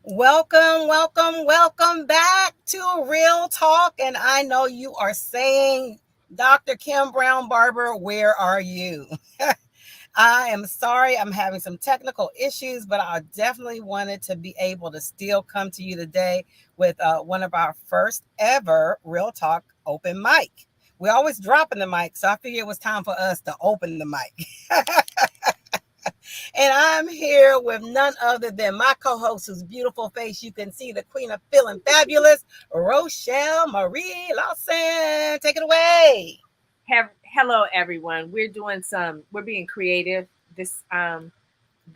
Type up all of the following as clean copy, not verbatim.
Welcome back to Real Talk. And I know you are saying, Dr. Kim Brown Barber, where are you? I am sorry, I'm having some technical issues, but I definitely wanted to be able to still come to you today with one of our first ever Real Talk open mic. We always dropping the mic, so I figured it was time for us to open the mic. And I'm here with none other than my co-host, whose beautiful face you can see, the queen of feeling fabulous, Rochelle Marie Lawson. Take it away. Hello everyone. We're being creative this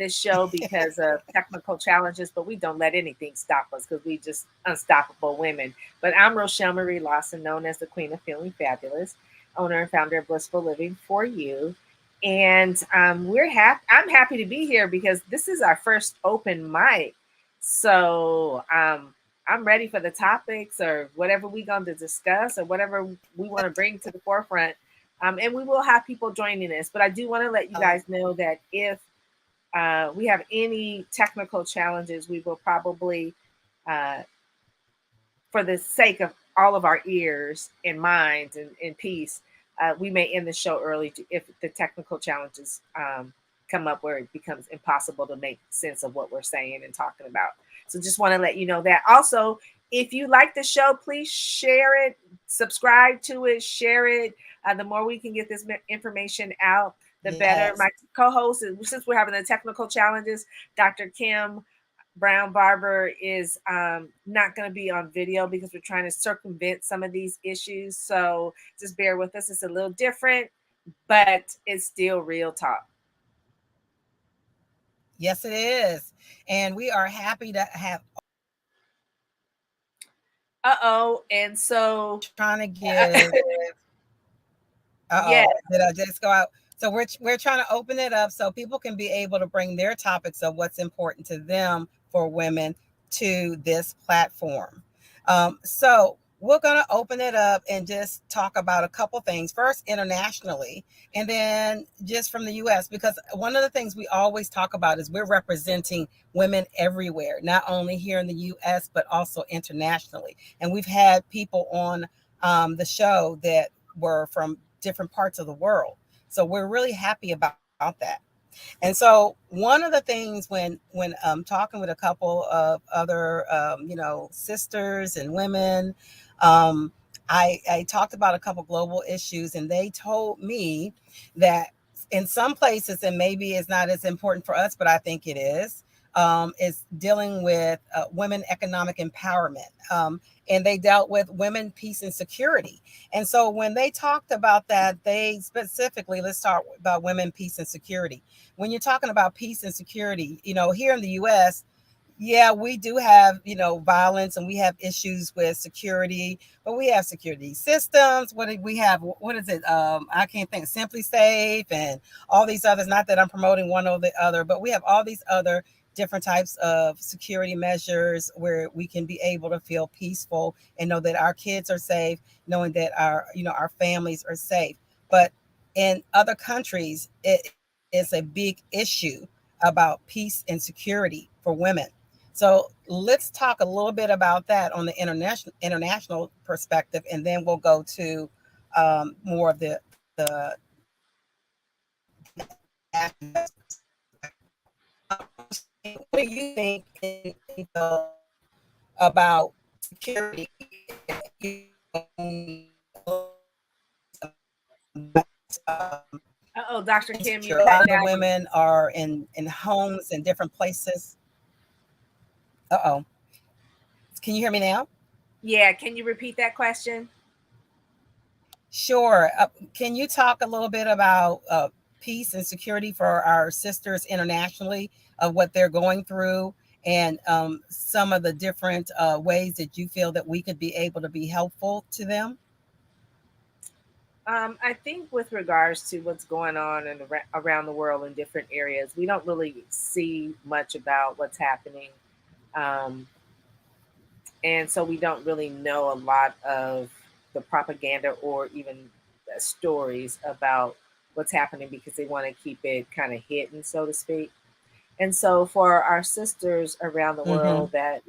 show because of technical challenges, but we don't let anything stop us because we just unstoppable women. But I'm Rochelle Marie Lawson, known as the Queen of Feeling Fabulous, owner and founder of Blissful Living for You. And I'm happy to be here because this is our first open mic. So I'm ready for the topics or whatever we're going to discuss or whatever we want to bring to the forefront. And we will have people joining us. But I do want to let you guys know that if we have any technical challenges, we will probably, uh, for the sake of all of our ears and minds and peace, we may end the show early if the technical challenges come up where it becomes impossible to make sense of what we're saying and talking about. So just want to let you know that. Also, if you like the show, please share it, subscribe to it, share it. The more we can get this information out, the better. Yes. My co-host, since we're having the technical challenges, Dr. Kim Brown Barber is not going to be on video because we're trying to circumvent some of these issues. So just bear with us. It's a little different, but it's still real talk. Yes, it is. And we are happy to have And so, trying to give. yeah. Did I just go out? So we're trying to open it up so people can be able to bring their topics of what's important to them for women to this platform. So we're going to open it up and just talk about a couple things. First, internationally, and then just from the U.S. Because one of the things we always talk about is we're representing women everywhere, not only here in the U.S. but also internationally. And we've had people on the show that were from different parts of the world. So we're really happy about that. And so one of the things when talking with a couple of other sisters and women, um, I talked about a couple global issues, and they told me that in some places, and maybe it's not as important for us, but I think it is dealing with women economic empowerment. And they dealt with women, peace, and security. And so when they talked about that, they specifically, let's talk about women, peace, and security. When you're talking about peace and security, here in the US, yeah, we do have, violence, and we have issues with security, but we have security systems. What do we have? What is it? I can't think. Simply Safe and all these others. Not that I'm promoting one or the other, but we have all these other different types of security measures where we can be able to feel peaceful and know that our kids are safe, knowing that our families are safe. But in other countries, it is a big issue about peace and security for women. So let's talk a little bit about that on the international perspective, and then we'll go to more of the what do you think about security? Oh, Dr. Kim, you're A lot cutting of the out. women are in homes in different places. Uh-oh. Can you hear me now? Yeah, can you repeat that question? Sure. Can you talk a little bit about peace and security for our sisters internationally, of what they're going through, and some of the different ways that you feel that we could be able to be helpful to them? I think with regards to what's going on around the world in different areas, we don't really see much about what's happening. Um, and so we don't really know a lot of the propaganda or even stories about what's happening because they want to keep it kind of hidden, so to speak. And so for our sisters around the Mm-hmm. world that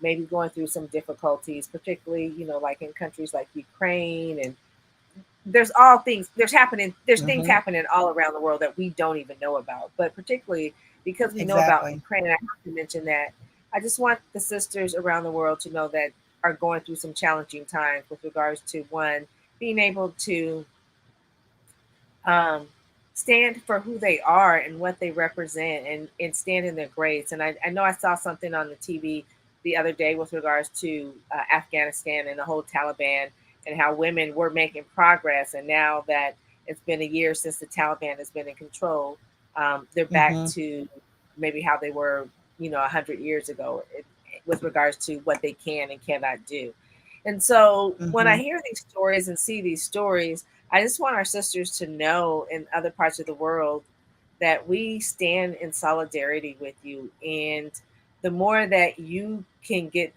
maybe going through some difficulties, particularly, like in countries like Ukraine, and there's things Mm-hmm. happening all around the world that we don't even know about. But particularly because we know about Exactly. Ukraine, and I have to mention that I just want the sisters around the world to know that are going through some challenging times with regards to one being able to um, stand for who they are and what they represent, and stand in their grace. And I know I saw something on the TV the other day with regards to Afghanistan and the whole Taliban, and how women were making progress. And now that it's been a year since the Taliban has been in control, they're back Mm-hmm. to maybe how they were, 100 years ago, with regards to what they can and cannot do. And so when I Mm-hmm. hear these stories and see these stories, I just want our sisters to know in other parts of the world that we stand in solidarity with you. And the more that you can get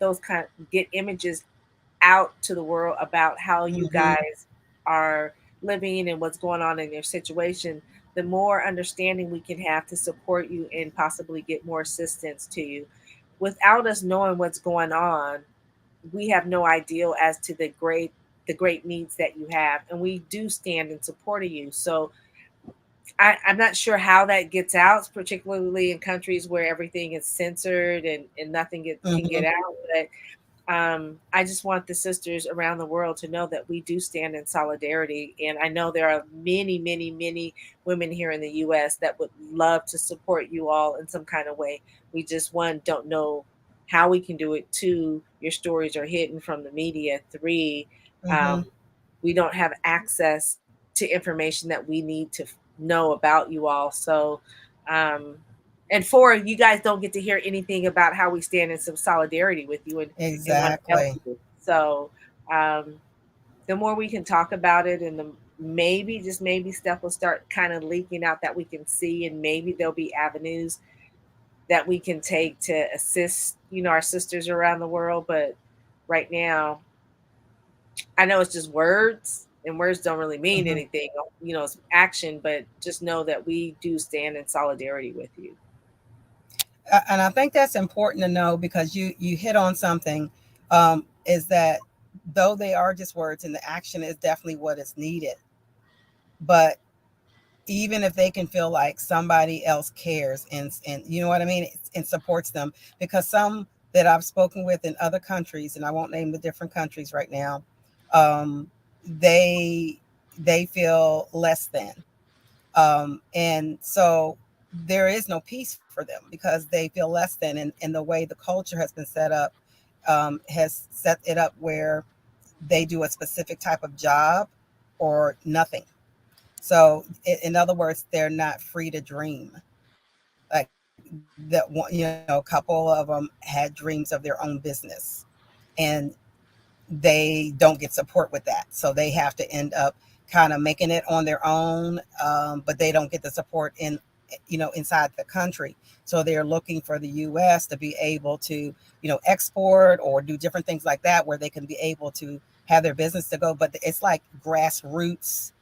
images out to the world about how you Mm-hmm. guys are living and what's going on in your situation, the more understanding we can have to support you and possibly get more assistance to you. Without us knowing what's going on, we have no idea as to the great needs that you have, and we do stand in support of you. So I'm not sure how that gets out, particularly in countries where everything is censored, and nothing can Mm-hmm. get out. But I just want the sisters around the world to know that we do stand in solidarity. And I know there are many, many, many women here in the US that would love to support you all in some kind of way. We just, one, don't know how we can do it. Two, your stories are hidden from the media. Three, Mm-hmm. um, we don't have access to information that we need to know about you all. So, um, and four, you guys don't get to hear anything about how we stand in some solidarity with you, and want to help Exactly. you. So, um, the more we can talk about it, and the maybe, just maybe, stuff will start kind of leaking out that we can see, and maybe there'll be avenues that we can take to assist, our sisters around the world. But right now, I know it's just words, and words don't really mean Mm-hmm. anything. It's action, but just know that we do stand in solidarity with you. And I think that's important to know because you hit on something, is that though they are just words and the action is definitely what is needed, but even if they can feel like somebody else cares and you know what I mean, and supports them, because some that I've spoken with in other countries, and I won't name the different countries right now, um, they they feel less than, and so there is no peace for them because they feel less than, and the way the culture has been set up, has set it up where they do a specific type of job or nothing. So, in other words, they're not free to dream. Like that one, a couple of them had dreams of their own business, and they don't get support with that. So they have to end up kind of making it on their own, but they don't get the support inside the country. So they're looking for the U.S. to be able to, export or do different things like that, where they can be able to have their business to go. But it's like grassroots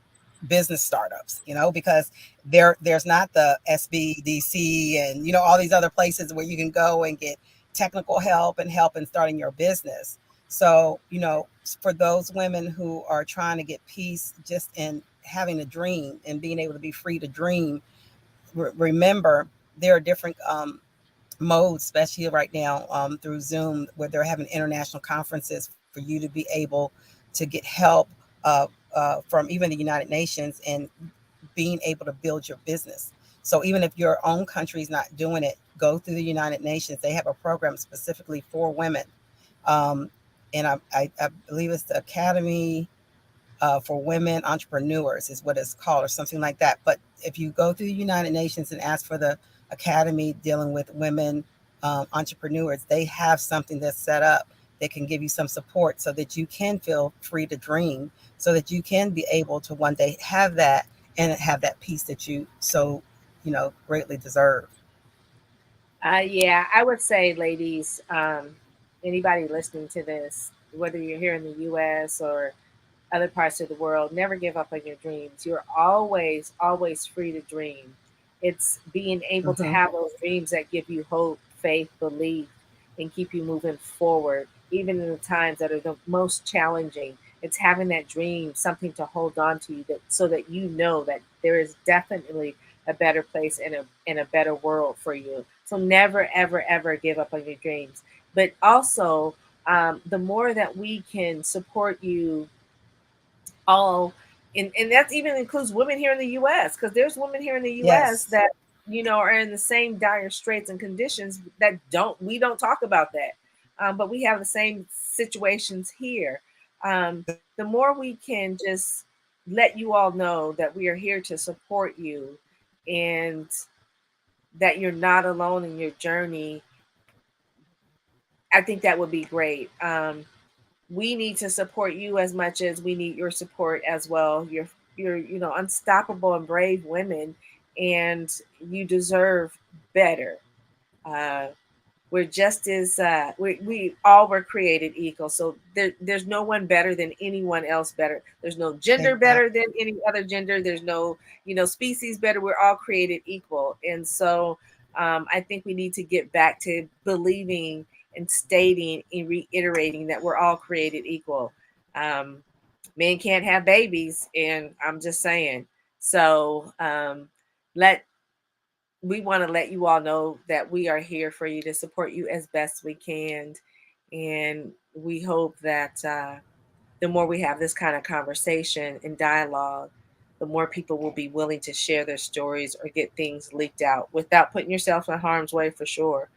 business startups, because there's not the SBDC and all these other places where you can go and get technical help in starting your business. So, for those women who are trying to get peace just in having a dream and being able to be free to dream, remember there are different modes, especially right now, through Zoom, where they're having international conferences for you to be able to get help, from even the United Nations, and being able to build your business. So even if your own country is not doing it, go through the United Nations. They have a program specifically for women, um, and I believe it's the Academy, for Women Entrepreneurs is what it's called, or something like that. But if you go through the United Nations and ask for the Academy dealing with women, entrepreneurs, they have something that's set up that can give you some support so that you can feel free to dream, so that you can be able to one day have that and have that peace that you so greatly deserve. Yeah, I would say, ladies, anybody listening to this, whether you're here in the US or other parts of the world, never give up on your dreams. You're always, always free to dream. It's being able to Mhm. have those dreams that give you hope, faith, belief, and keep you moving forward, even in the times that are the most challenging. It's having that dream, something to hold on to, that so that you know that there is definitely a better place and a better world for you. So never, ever, ever give up on your dreams. But also, the more that we can support you all, and that even includes women here in the US, because there's women here in the US Yes. that are in the same dire straits and conditions that we don't talk about that, but we have the same situations here. The more we can just let you all know that we are here to support you, and that you're not alone in your journey, I think that would be great. We need to support you as much as we need your support as well. You're unstoppable and brave women, and you deserve better. Uh, we're just as we all were created equal, so there's no one better than anyone else better. There's no gender better than Exactly. any other gender. There's no species better. We're all created equal, and so I think we need to get back to believing and stating and reiterating that we're all created equal. um, Men can't have babies, and I'm just saying. So let we want to let you all know that we are here for you to support you as best we can. And we hope that the more we have this kind of conversation and dialogue, the more people will be willing to share their stories or get things leaked out without putting yourself in harm's way, for sure,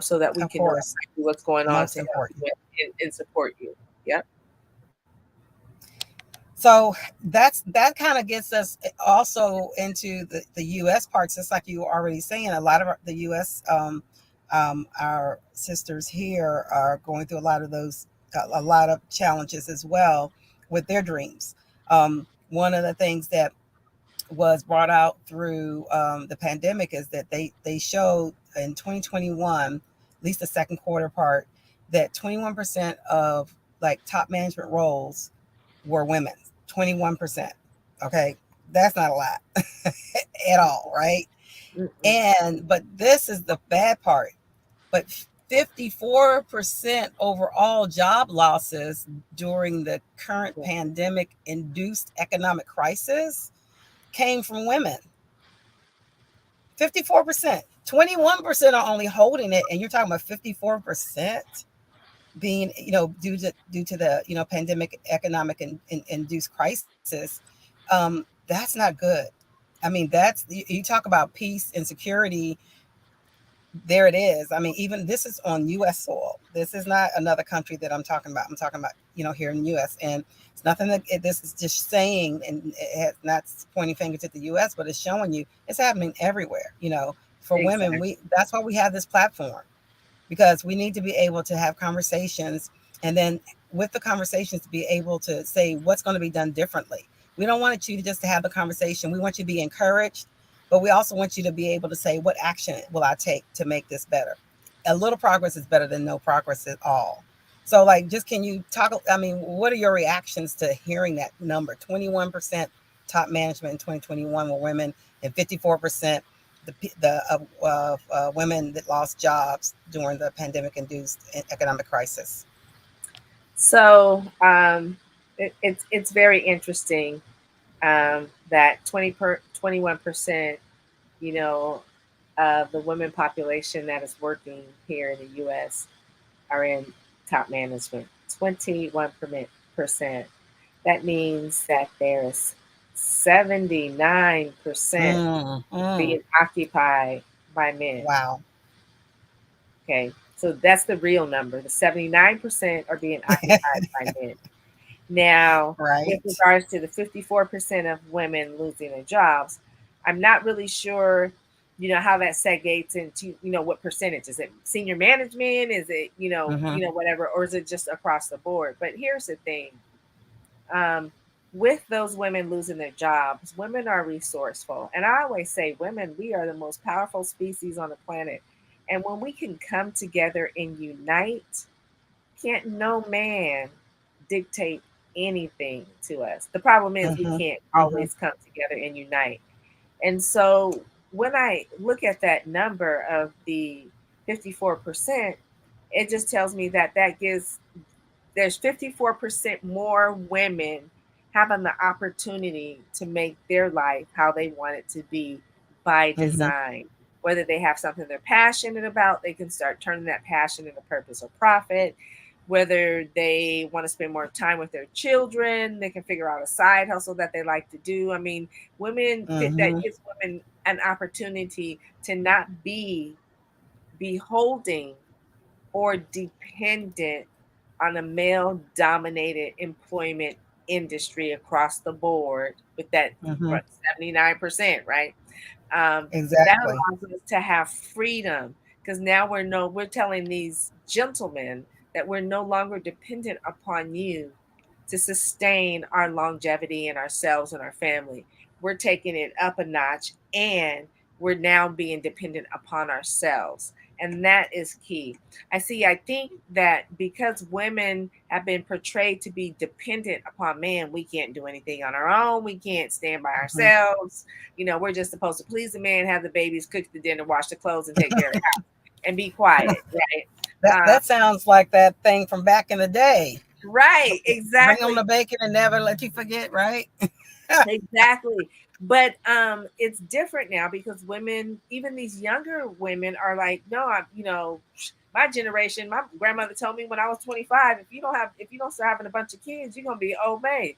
so that we Of can know course. exactly what's going on Most to help important. you and support you. Yep. So that kind of gets us also into the U.S. parts, just like you were already saying. A lot of the U.S. Our sisters here are going through a lot of those, a lot of challenges as well with their dreams. One of the things that was brought out through the pandemic is that they showed in 2021, at least the second quarter part, that 21% of like top management roles were women. 21%. Okay, that's not a lot at all, right? Mm-mm. And but this is the bad part. But 54% overall job losses during the current Yeah. pandemic induced economic crisis came from women. 54%. 21% are only holding it, and you're talking about 54% being, due to the pandemic economic and induced crisis. That's not good. I mean, that's you talk about peace and security. There it is. I mean, even this is on U.S. soil. This is not another country that I'm talking about. I'm talking about here in the U.S. And it's nothing that this is just saying, and it's not pointing fingers at the U.S., but it's showing you it's happening everywhere. For women, Exactly. we that's why we have this platform, because we need to be able to have conversations, and then with the conversations to be able to say what's going to be done differently. We don't want you to just to have the conversation. We want you to be encouraged, but we also want you to be able to say, what action will I take to make this better? A little progress is better than no progress at all. So like, just can you talk, I mean, what are your reactions to hearing that number? 21% top management in 2021 were women, and 54% the women that lost jobs during the pandemic-induced economic crisis. So it's very interesting that 21%, you know, of the women population that is working here in the U.S. are in top management. 21%. That means that there's 79% Mm, mm, being occupied by men. wow. Okay, so that's the real number. The 79% are being occupied by men. Now, with Right. regards to the 54% of women losing their jobs, I'm not really sure, how that segregates into, what percentage. Is it senior management? Is it, Hmm. whatever, or is it just across the board? But here's the thing. Um, with those women losing their jobs, women are resourceful. And I always say, women, we are the most powerful species on the planet. And when we can come together and unite, can't no man dictate anything to us. The problem is we Hmm. can't Hmm. always come together and unite. And so when I look at that number of the 54%, it just tells me that there's 54% more women having the opportunity to make their life how they want it to be by Mm-hmm. design. Whether they have something they're passionate about, they can start turning that passion into purpose or profit. Whether they want to spend more time with their children, they can figure out a side hustle that they like to do. I mean, that Mm-hmm. gives women an opportunity to not be beholding or dependent on a male dominated employment industry across the board with that Mm-hmm. 79%, right? That Exactly. allows us to have freedom because now we're telling these gentlemen that we're no longer dependent upon you to sustain our longevity and ourselves and our family. We're taking it up a notch and we're now being dependent upon ourselves. And that is key. I think that because women have been portrayed to be dependent upon men, we can't do anything on our own. We can't stand by Mm-hmm. ourselves. We're just supposed to please the man, have the babies, cook the dinner, wash the clothes, and take care of the house and be quiet, right? Uh, That sounds like that thing from back in the day. right, Bring them exactly. the bacon and never let you forget, right? Exactly. But it's different now because women, even these younger women are like, no, my generation, my grandmother told me when I was 25, if you don't start having a bunch of kids, you're gonna be an old maid.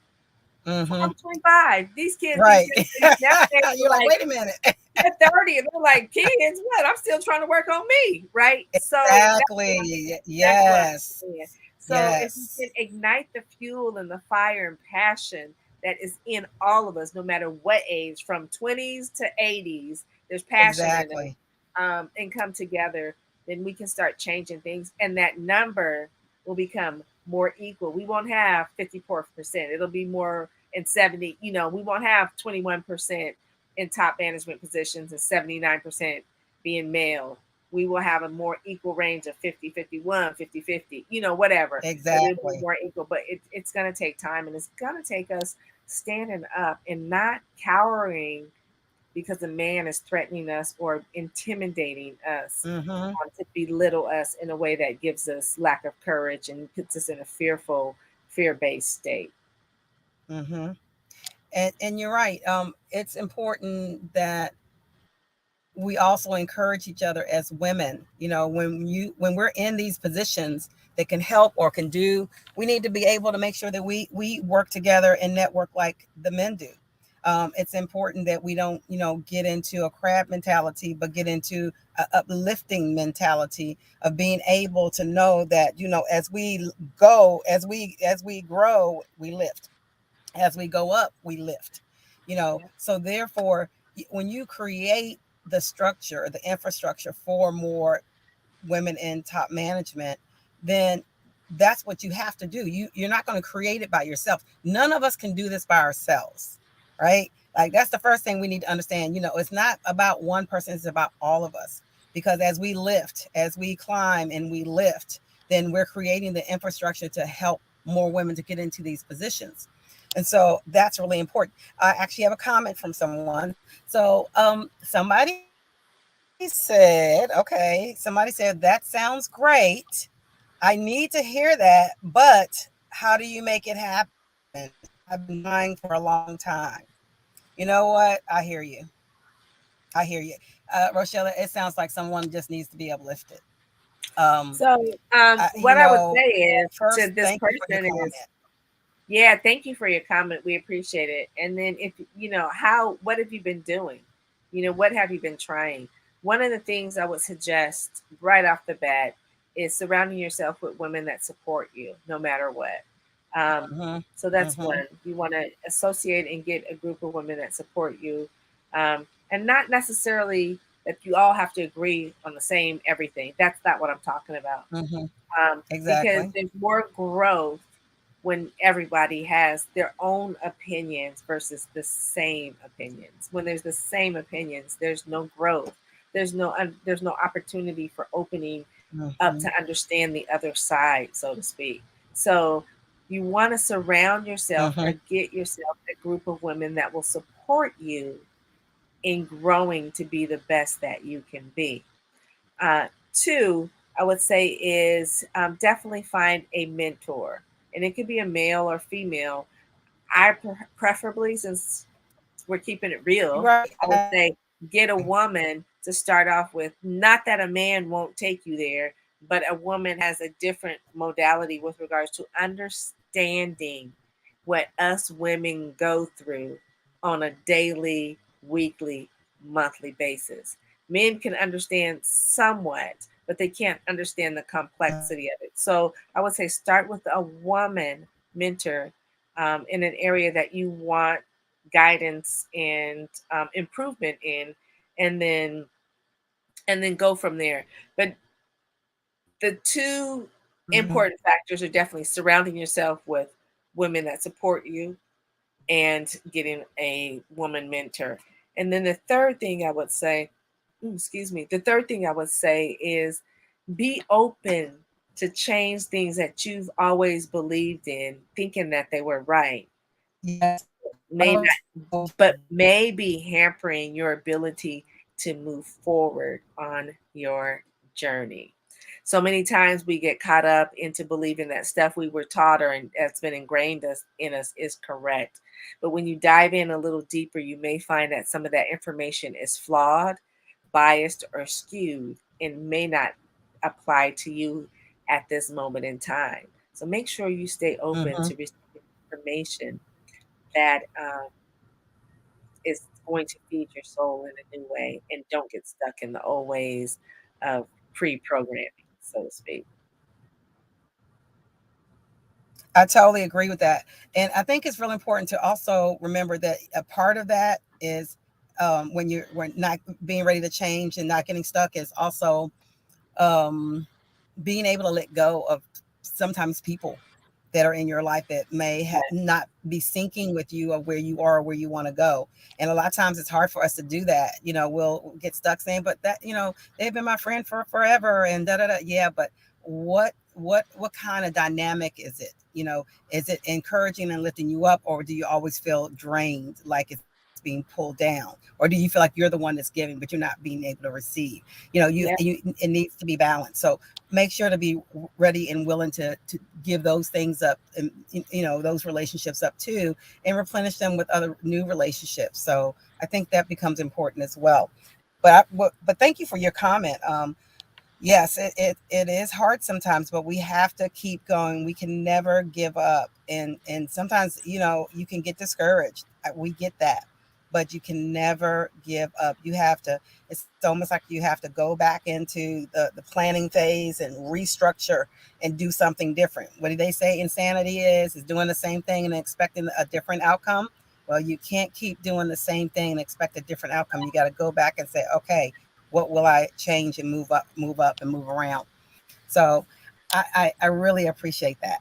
Mm-hmm. I'm 25. These kids these Right. days nowadays are You're like, like wait a minute. they're 30 and they're like, kids, what? I'm still trying to work on me, right? So Exactly. that's what I'm Yes. saying. So if we can Yes. ignite the fuel and the fire and passion that is in all of us, no matter what age, from 20s to 80s, there's passion in us, Exactly. and come together, then we can start changing things. And that number will become more equal. We won't have 54%. It'll be more in 70, we won't have 21% in top management positions and 79% being male. We will have a more equal range of 50, 51, 50, 50, whatever. But it'll be Exactly. more equal. But it's going to take time and it's going to take us standing up and not cowering because a man is threatening us or intimidating us Mm-hmm. to belittle us in a way that gives us lack of courage and puts us in a fear based state. Mm-hmm. And you're right. It's important that we also encourage each other as women. When we're in these positions that can help or can do, we need to be able to make sure that we work together and network like the men do. It's important that we don't get into a crab mentality, but get into a uplifting mentality of being able to know that as we go, as we grow, we lift. As we go up, we lift. Yeah. So therefore, when you create the structure, the infrastructure for more women in top management, then that's what you have to do. You're not going to create it by yourself. None of us can do this by ourselves, right? Like, that's the first thing we need to understand. It's not about one person, it's about all of us. Because as we lift, as we climb and we lift, then we're creating the infrastructure to help more women to get into these positions. And so that's really important. I actually have a comment from someone. So somebody somebody said, that sounds great. I need to hear that, but how do you make it happen? I've been trying for a long time. You know what? I hear you. I hear you. Rochelle, it sounds like someone just needs to be uplifted. Um, So, what I would say is to First, this thank you for your person comment. is, yeah, thank you for your comment. We appreciate it. And then if what have you been doing? What have you been trying? One of the things I would suggest right off the bat is surrounding yourself with women that support you no matter what. Mm-hmm. So that's Mm-hmm. one. You want to associate and get a group of women that support you. And not necessarily that you all have to agree on the same everything. That's not what I'm talking about. Mm-hmm. Because Exactly. there's more growth when everybody has their own opinions versus the same opinions. When there's the same opinions, there's no growth. There's no opportunity for opening up Mm-hmm. to understand the other side, so to speak. So you want to surround yourself Mm-hmm. or get yourself a group of women that will support you in growing to be the best that you can be. Two, I would say is definitely find a mentor, and it could be a male or female. Preferably, since we're keeping it real, Right. I would say get a woman to start off with. Not that a man won't take you there, but a woman has a different modality with regards to understanding what us women go through on a daily, weekly, monthly basis. Men can understand somewhat, but they can't understand the complexity of it. So I would say start with a woman mentor in an area that you want guidance and improvement in, and then go from there. But the two Mhm. important factors are definitely surrounding yourself with women that support you and getting a woman mentor. And then the third thing I would say, excuse me, the third thing I would say is be open to change things that you've always believed in, thinking that they were right. Yes. May Oh, not, but may be hampering your ability to move forward on your journey. So many times we get caught up into believing that stuff we were taught or that's been ingrained in us is correct. But when you dive in a little deeper, you may find that some of that information is flawed, biased, or skewed and may not apply to you at this moment in time. So make sure you stay open mhm. to receiving information that is going to feed your soul in a new way, and don't get stuck in the old ways of pre-programming, so to speak. I totally agree with that. And I think it's really important to also remember that a part of that is when not being ready to change and not getting stuck is also um, being able to let go of sometimes people that are in your life that may not be syncing with you of where you are or where you want to go. And a lot of times it's hard for us to do that. We'll get stuck saying, but they've been my friend for forever and da da da. Yeah, but what kind of dynamic is it? Is it encouraging and lifting you up, or do you always feel drained, like it's being pulled down, or do you feel like you're the one that's giving but you're not being able to receive? Yeah, It needs to be balanced. So make sure to be ready and willing to give those things up, and those relationships up too, and replenish them with other new relationships. So I think that becomes important as well. But thank you for your comment. Yes, it is hard sometimes, but we have to keep going. We can never give up. And sometimes, you can get discouraged. We get that. But you can never give up. It's almost like you have to go back into the planning phase and restructure and do something different. What do they say insanity is doing the same thing and expecting a different outcome? Well, you can't keep doing the same thing and expect a different outcome. You got to go back and say, okay, what will I change and move up and move around? So I really appreciate that.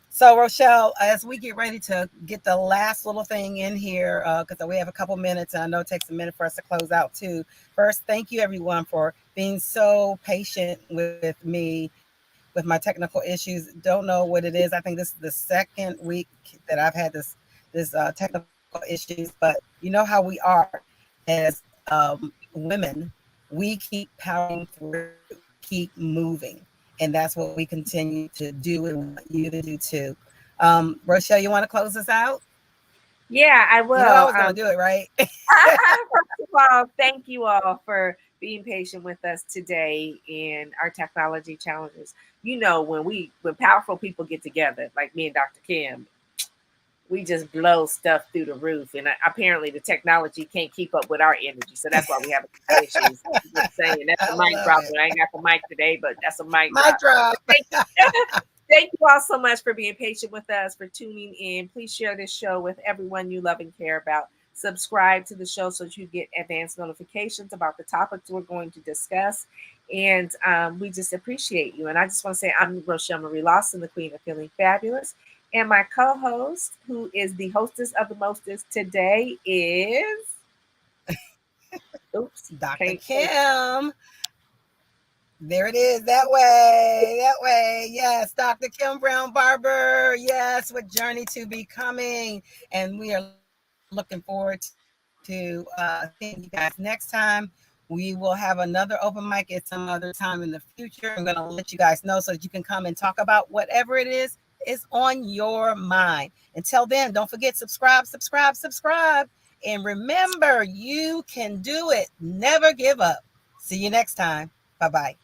So Rochelle, as we get ready to get the last little thing in here, because we have a couple minutes and I know it takes a minute for us to close out too. First, thank you everyone for being so patient with me with my technical issues. Don't know what it is. I think this is the second week that I've had this technical issues, but you know how we are as women. We keep powering through, keep moving, and that's what we continue to do and want you to do too. Rochelle, you want to close us out? yeah, I You know I will. was going to do it, right? First of all, thank you all for being patient with us today in our technology challenges. When powerful people get together, like me and Dr. Kim, we just blow stuff through the roof. And apparently, the technology can't keep up with our energy, so that's why we have issues. I'm just saying that's a I mic love drop. it. And I ain't got the mic today, but that's a mic Mic drop. drop. Thank you. Thank you all so much for being patient with us, for tuning in. Please share this show with everyone you love and care about. Subscribe to the show so that you get advanced notifications about the topics we're going to discuss. And we just appreciate you. And I just want to say I'm Rochelle Marie Lawson, the Queen of Feeling Fabulous. And my co-host, who is the hostess of the mostest today, is oops, Dr. can't say Kim. There it is. That way. That way. Yes. Dr. Kim Brown Barber. Yes. With Journey to Becoming. And we are looking forward to to see you guys next time. We will have another open mic at some other time in the future. I'm going to let you guys know so that you can come and talk about whatever it is on your mind. Until then, don't forget, subscribe. And remember, you can do it. Never give up. See you next time. Bye-bye.